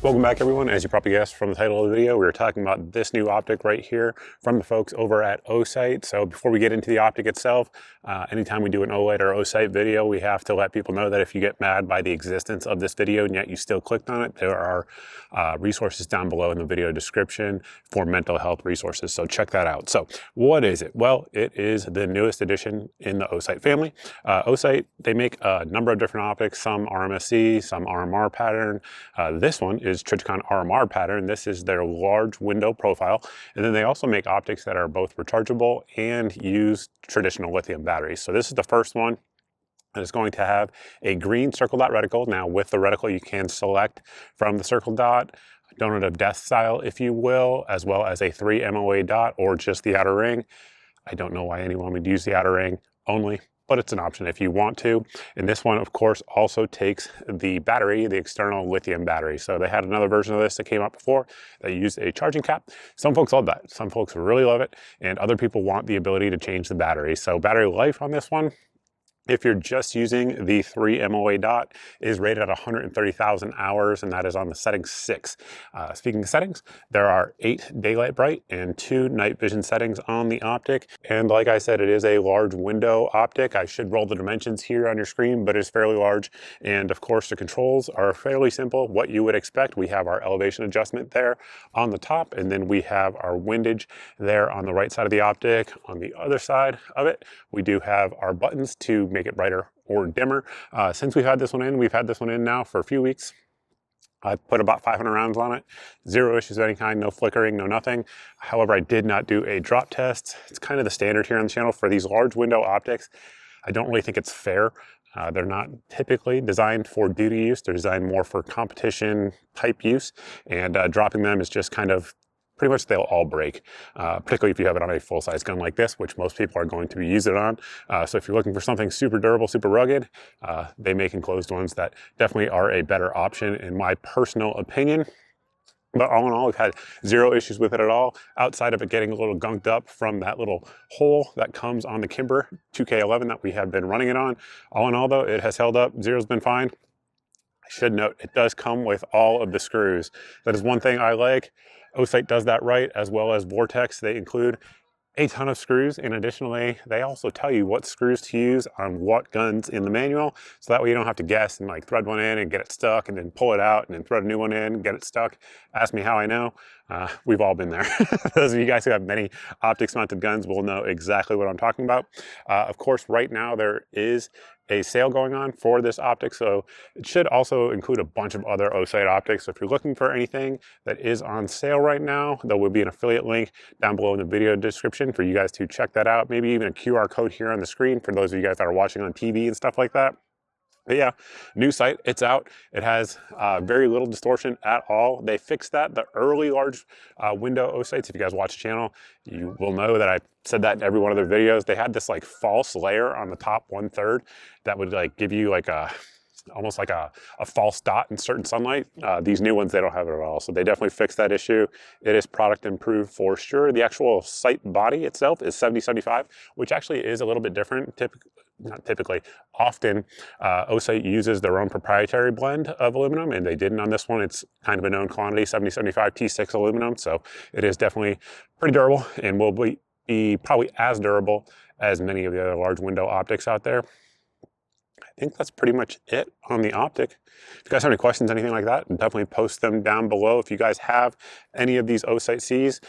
Welcome back, everyone. As you probably guessed from the title of the video, we were talking about this new optic right here from the folks over at Osight. So before we get into the optic itself, anytime we do an OLED or Osight video, we have to let people know that if you get mad by the existence of this video and yet you still clicked on it, there are resources down below in the video description for mental health resources. So check that out. So what is it? Well, it is the newest addition in the Osight family. Osight, they make a number of different optics, some RMSC, some RMR pattern. This one is Trijicon RMR pattern. This is their large window profile. And then they also make optics that are both rechargeable and use traditional lithium batteries. So this is the first one that is going to have a green circle dot reticle. Now with the reticle, you can select from the circle dot, donut of death style, if you will, as well as a 3 MOA dot or just the outer ring. I don't know why anyone would use the outer ring only, but it's an option if you want to. And this one, of course, also takes the battery, the external lithium battery. So they had another version of this that came out before that used a charging cap. Some folks love that. Some folks really love it. And other people want the ability to change the battery. So battery life on this one, if you're just using the 3 MOA dot, is rated at 130,000 hours, and that is on the setting 6. Speaking of settings, there are 8 daylight bright and 2 night vision settings on the optic. And like I said, it is a large window optic. I should roll the dimensions here on your screen, but it's fairly large. And of course, the controls are fairly simple, what you would expect. We have our elevation adjustment there on the top, and then we have our windage there on the right side of the optic. On the other side of it, we do have our buttons to make it brighter or dimmer. Since we've had this one in now for a few weeks. I put about 500 rounds on it, 0 issues of any kind, no flickering, no nothing. However, I did not do a drop test. It's kind of the standard here on the channel for these large window optics. I don't really think it's fair. They're not typically designed for duty use. They're designed more for competition type use, and dropping them is just kind of pretty much they'll all break, particularly if you have it on a full-size gun like this, which most people are going to be using it on. So if you're looking for something super durable, super rugged, they make enclosed ones that definitely are a better option in my personal opinion. But all in all, we've had 0 issues with it at all, outside of it getting a little gunked up from that little hole that comes on the Kimber 2K11 that we have been running it on. All in all, though, it has held up. Zero's been fine. I should note, it does come with all of the screws. That is one thing I like. Osight does that right, as well as Vortex. They include a ton of screws, and additionally, they also tell you what screws to use on what guns in the manual, so that way you don't have to guess and like thread one in and get it stuck and then pull it out and then thread a new one in and get it stuck. Ask me how I know. We've all been there. Those of you guys who have many optics mounted guns will know exactly what I'm talking about. Of course, right now there is a sale going on for this optic, so it should also include a bunch of other Osight optics. So if you're looking for anything that is on sale right now, there will be an affiliate link down below in the video description for you guys to check that out. Maybe even a QR code here on the screen for those of you guys that are watching on TV and stuff like that. But yeah, new sight, it's out. It has very little distortion at all. They fixed that. The early large window Osights, if you guys watch the channel, you will know that I said that in every one of their videos. They had this like false layer on the top 1/3 that would like give you like a, almost like a false dot in certain sunlight. These new ones, they don't have it at all. So they definitely fixed that issue. It is product improved for sure. The actual sight body itself is 7075, which actually is a little bit different. Often Osight uses their own proprietary blend of aluminum, and they didn't on this one. It's kind of a known quantity, 7075 T6 aluminum. So it is definitely pretty durable and will be probably as durable as many of the other large window optics out there. I think that's pretty much it on the optic. If you guys have any questions, anything like that, definitely post them down below. If you guys have any of these Osight Cs,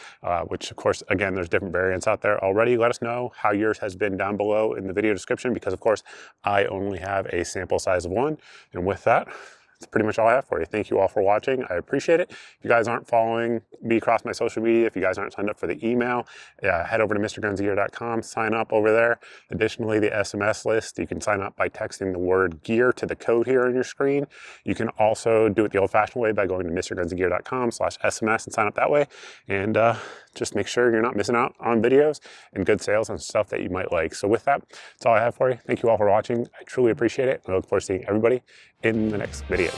which of course, again, there's different variants out there already, let us know how yours has been down below in the video description, because of course, I only have a sample size of one. And with that, that's pretty much all I have for you. Thank you all for watching. I appreciate it. If you guys aren't following me across my social media, if you guys aren't signed up for the email, head over to mrgunsgear.com, sign up over there. Additionally, the SMS list, you can sign up by texting the word gear to the code here on your screen. You can also do it the old-fashioned way by going to mrgunsgear.com/SMS and sign up that way. And just make sure you're not missing out on videos and good sales and stuff that you might like. So with that, that's all I have for you. Thank you all for watching. I truly appreciate it. I look forward to seeing everybody in the next video.